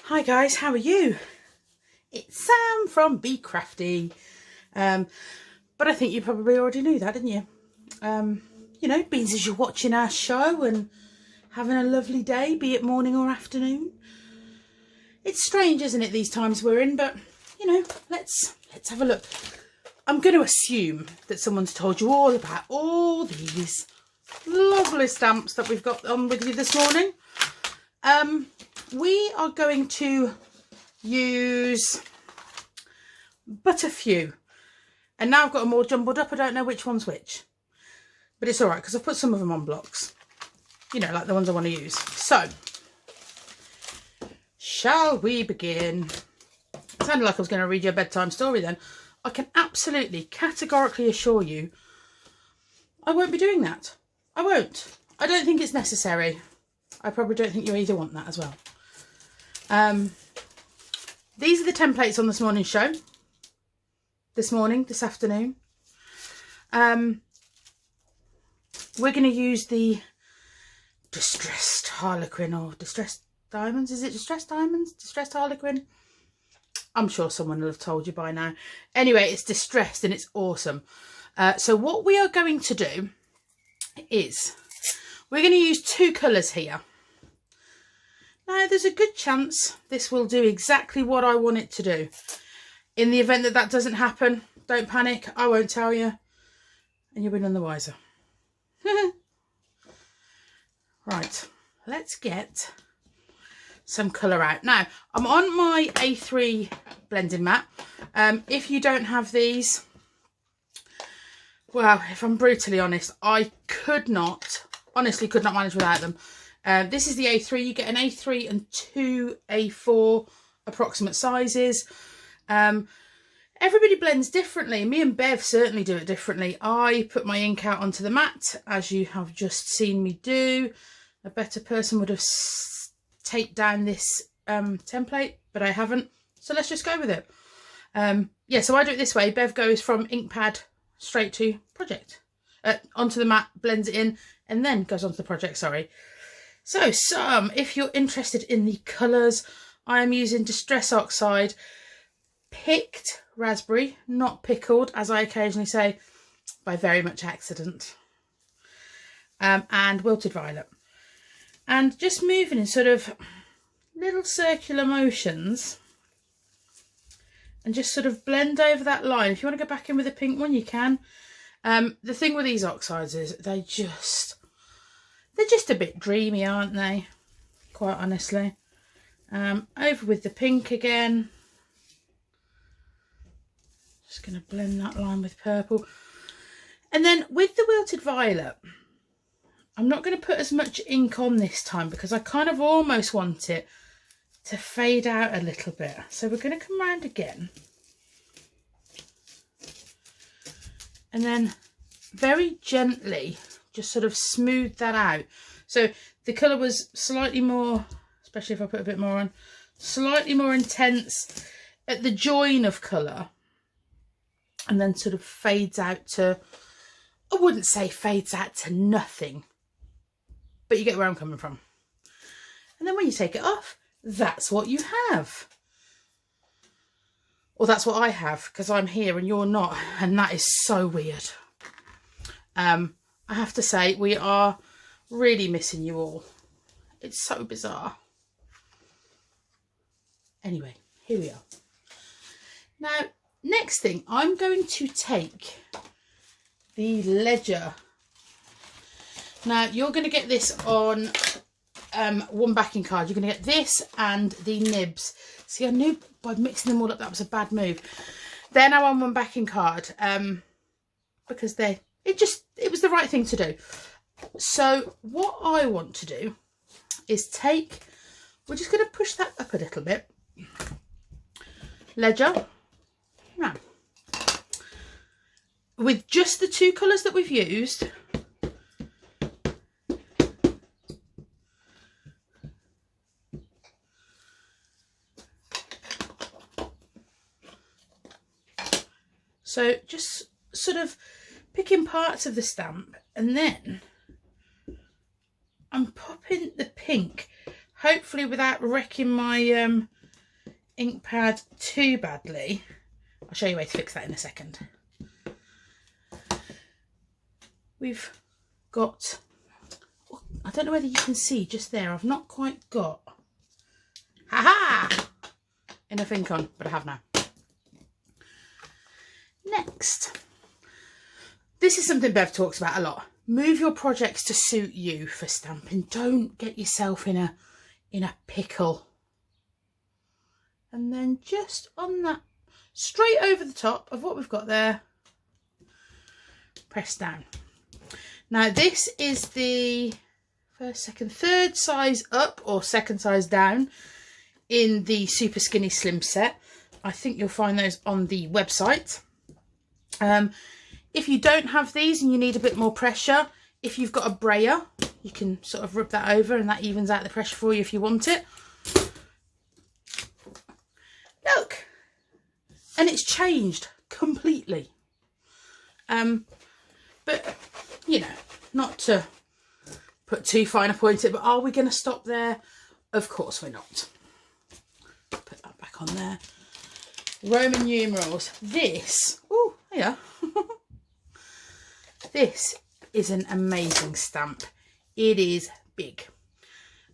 Hi guys, how are you? It's Sam from Bee Crafty. But I think you probably already knew that, didn't you? You know, being as you're watching our show and having a lovely day, be it morning or afternoon. It's strange, isn't it, these times we're in, but you know, let's have a look. I'm going to assume that someone's told you all about all these lovely stamps that we've got on with you this morning. We are going to use but a few. And now I've got them all jumbled up. I don't know which one's which. But it's all right because I've put some of them on blocks. You know, like the ones I want to use. So, shall we begin? It sounded like I was going to read you a bedtime story then. I can absolutely, categorically assure you, I won't be doing that. I won't. I don't think it's necessary. I probably don't think you either want that as well. These are the templates on this morning's show. This afternoon. We're going to use the Distressed Harlequin or Distressed Diamonds. Is it Distressed Diamonds? Distressed Harlequin? I'm sure someone will have told you by now. Anyway, it's distressed and it's awesome. So what we are going to do is we're going to use two colours here. Now, there's a good chance this will do exactly what I want it to do. In the event that that doesn't happen, don't panic. I won't tell you. And you'll be none the wiser. Right, let's get some colour out. Now, I'm on my A3 blending mat. If you don't have these, well, if I'm brutally honest, I honestly could not manage without them. This is the A3. You get an A3 and two A4 approximate sizes. Everybody blends differently. Me and Bev certainly do it differently. I put my ink out onto the mat, as you have just seen me do. A better person would have taped down this template, but I haven't. So let's just go with it. Yeah, so I do it this way. Bev goes from ink pad straight to project. Onto the mat, blends it in, and then goes onto the project, sorry. So if you're interested in the colours, I am using Distress Oxide, picked raspberry, not pickled, as I occasionally say, by very much accident, and wilted violet. And just moving in sort of little circular motions and just sort of blend over that line. If you want to go back in with a pink one, you can. The thing with these oxides is they're just a bit dreamy, aren't they? Quite honestly. Over with the pink again. Just going to blend that line with purple. And then with the wilted violet, I'm not going to put as much ink on this time because I kind of almost want it to fade out a little bit. So we're going to come round again. And then very gently just sort of smooth that out. So the colour was slightly more, especially if I put a bit more on, slightly more intense at the join of colour. And then sort of fades out to, I wouldn't say fades out to nothing, but you get where I'm coming from. And then when you take it off, that's what you have. Or that's what I have, because I'm here and you're not. And that is so weird. I have to say, we are really missing you all. It's so bizarre. Anyway, here we are. Now, next thing, I'm going to take the ledger. Now, you're going to get this on one backing card. You're going to get this and the nibs. See, I knew by mixing them all up that was a bad move. They're now on one backing card because it was the right thing to do. So what I want to do is we're just going to push that up a little bit. Ledger. Now, with just the two colours that we've used, so just sort of picking parts of the stamp, and then I'm popping the pink, hopefully without wrecking my ink pad too badly. I'll show you a way to fix that in a second. We've got, I don't know whether you can see just there, I've not quite got, enough ink on, but I have now. Next, this is something Bev talks about a lot. Move your projects to suit you for stamping. Don't get yourself in a pickle. And then just on that, straight over the top of what we've got there, press down. Now this is the first, second, third size up or second size down in the Super Skinny Slim set. I think you'll find those on the website. If you don't have these and you need a bit more pressure, if you've got a brayer, you can sort of rub that over and that evens out the pressure for you if you want it. Look, and it's changed completely. But you know, not to put too fine a point at it, but are we going to stop there? Of course we're not. Put that back on there. Roman numerals. This, oh yeah, this is an amazing stamp. It is big,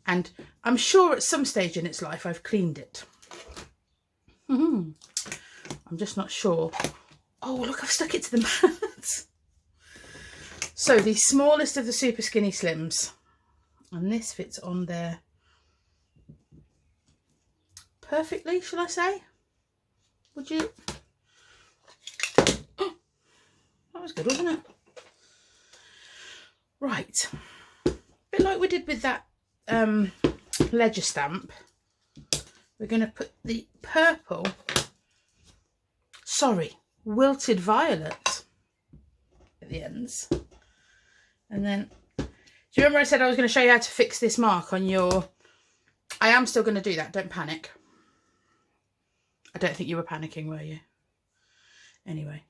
and I'm sure at some stage in its life I've cleaned it. I'm just not sure. Oh look, I've stuck it to the mat. So the smallest of the Super Skinny Slims, and this fits on there perfectly, shall I say? Would you? Oh, that was good, wasn't it? Right, a bit like we did with that ledger stamp, we're going to put the purple, sorry, wilted violet at the ends. And then, do you remember I said I was going to show you how to fix this mark on your... I am still going to do that, don't panic. I don't think you were panicking, were you? Anyway.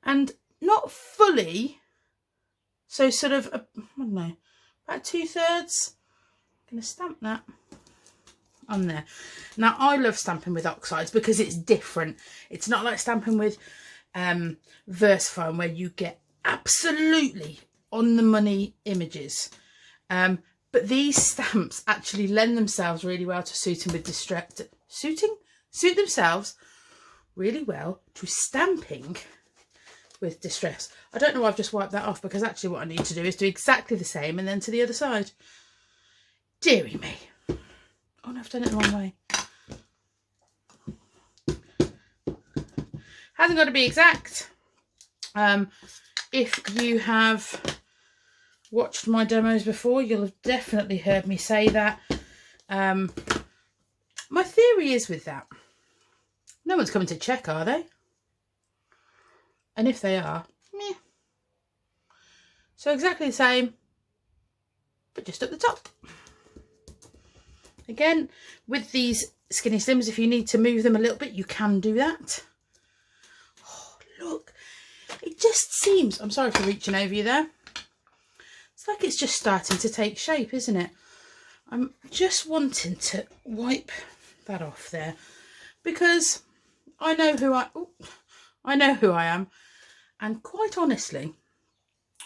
And not fully, so sort of, I don't know, about 2/3. I'm going to stamp that on there. Now, I love stamping with Oxides because it's different. It's not like stamping with VersaFine where you get absolutely on the money images. But these stamps actually lend themselves really well to suiting with distress. Suit themselves really well to stamping with distress. I don't know why I've just wiped that off, because actually what I need to do is do exactly the same and then to the other side. Deary me. Oh no, I've done it the wrong way. Hasn't got to be exact. If you have watched my demos before, you'll have definitely heard me say that. My theory is with that, no one's coming to check, are they? And if they are, meh. So exactly the same, but just at the top. Again, with these Skinny Slims, if you need to move them a little bit, you can do that. Oh, look. It just seems, I'm sorry for reaching over you there. It's like it's just starting to take shape, isn't it? I'm just wanting to wipe that off there, because I know who I am, and quite honestly,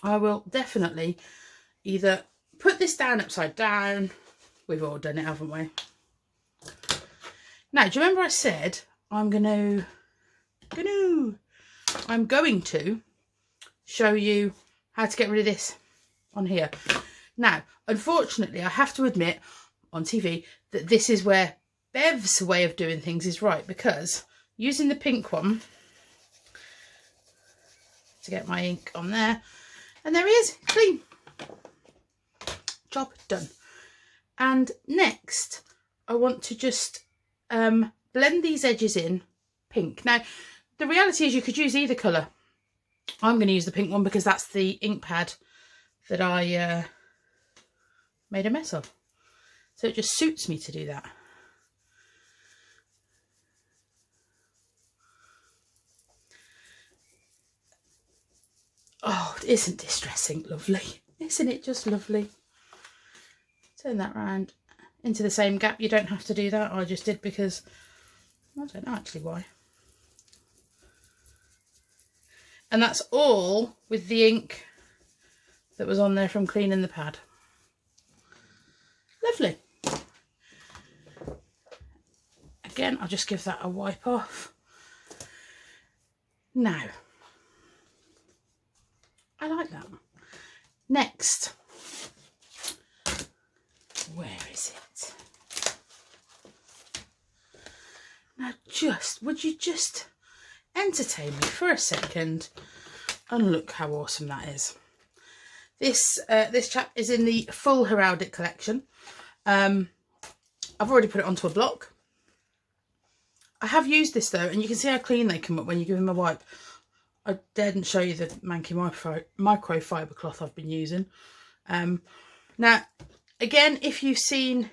I will definitely either put this down upside down. We've all done it, haven't we? Now, do you remember I said I'm going to show you how to get rid of this on here. Now, unfortunately, I have to admit on TV that this is where Bev's way of doing things is right, because using the pink one to get my ink on there, and there he is, clean. Job done. And next, I want to just blend these edges in pink. Now, the reality is you could use either colour. I'm going to use the pink one because that's the ink pad that I made a mess of. So it just suits me to do that. Oh, isn't distressing lovely? Isn't it just lovely? Turn that round. into the same gap. You don't have to do that. I just did because I don't know actually why. And that's all with the ink that was on there from cleaning the pad. Lovely. Again, I'll just give that a wipe off. Now, I like that. Next, where is it? Now would you just entertain me for a second and look how awesome that is. This chap is in the full heraldic collection. I've already put it onto a block. I have used this though, and you can see how clean they come up when you give them a wipe. I daren't show you the manky microfiber cloth I've been using. Now, again, if you've seen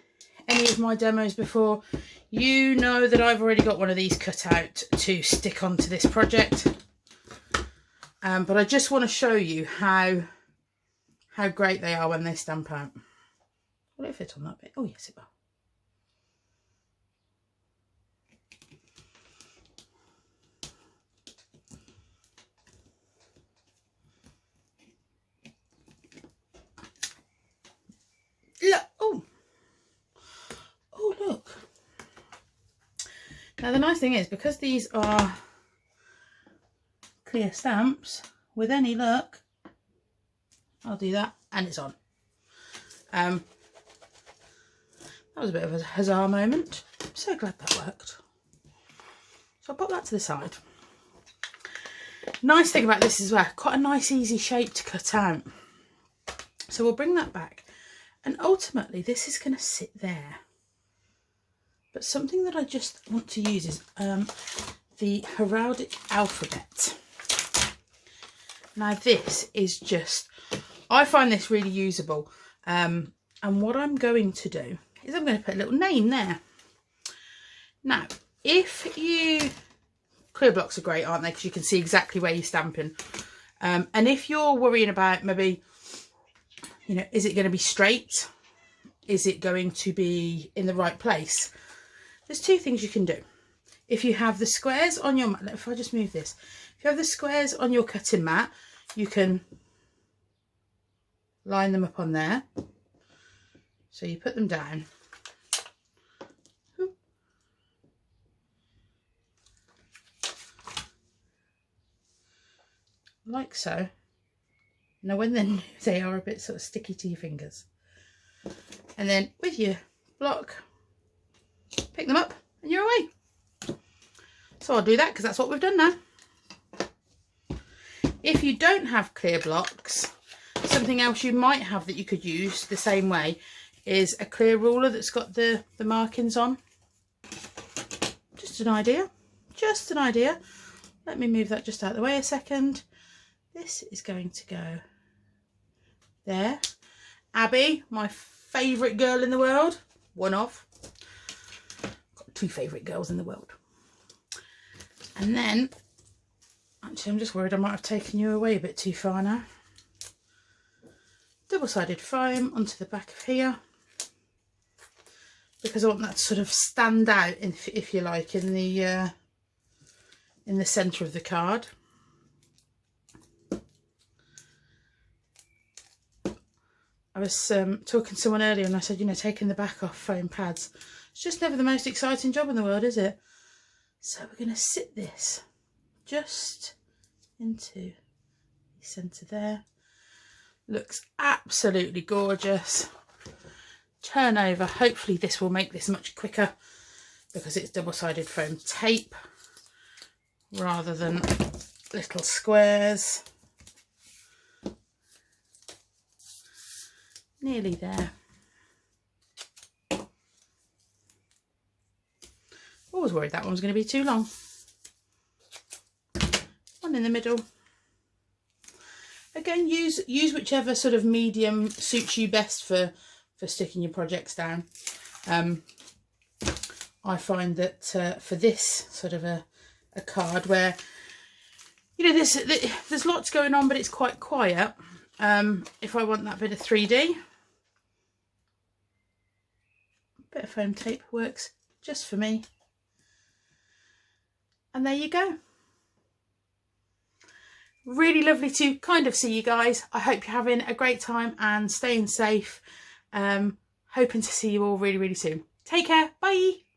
any of my demos before, you know that I've already got one of these cut out to stick onto this project. But I just want to show you how great they are when they stamp out. Will it fit on that bit? Oh yes, it will. Look, oh look. Now the nice thing is, because these are clear stamps, with any luck, I'll do that and it's on. That was a bit of a huzzah moment. I'm so glad that worked. So I'll pop that to the side. Nice thing about this as well, quite a nice easy shape to cut out. So we'll bring that back. And ultimately this is going to sit there. But something that I just want to use is the heraldic alphabet. Now this is just, I find this really usable. And what I'm going to do is I'm going to put a little name there. Now, if you, clear blocks are great, aren't they? Because you can see exactly where you're stamping. And if you're worrying about maybe, you know, is it going to be straight? Is it going to be in the right place? There's two things you can do. If you have the squares on your mat, if I just move this, if you have the squares on your cutting mat, you can line them up on there. So you put them down. Like so. Now when they're new, they are a bit sort of sticky to your fingers. And then with your block, pick them up and you're away. So I'll do that because that's what we've done now. If you don't have clear blocks, something else you might have that you could use the same way is a clear ruler that's got the markings on. Just an idea. Just an idea. Let me move that just out of the way a second. This is going to go there. Abby, my favourite girl in the world. One of. Got two favourite girls in the world. And then, actually I'm just worried I might have taken you away a bit too far now. Double-sided foam onto the back of here. Because I want that to sort of stand out, if you like, in the centre of the card. I was talking to someone earlier and I said, you know, taking the back off foam pads, it's just never the most exciting job in the world, is it? So we're going to sit this just into the centre there. Looks absolutely gorgeous. Turn over. Hopefully this will make this much quicker because it's double-sided foam tape rather than little squares. Nearly there. Always worried that one was going to be too long. One in the middle. Again, use whichever sort of medium suits you best for sticking your projects down. I find that for this sort of a card where, you know, there's lots going on but it's quite quiet, if I want that bit of 3D, Bit of foam tape works just for me. And there you go. Really lovely to kind of see you guys. I hope you're having a great time and staying safe. Hoping to see you all really, really soon. Take care. Bye.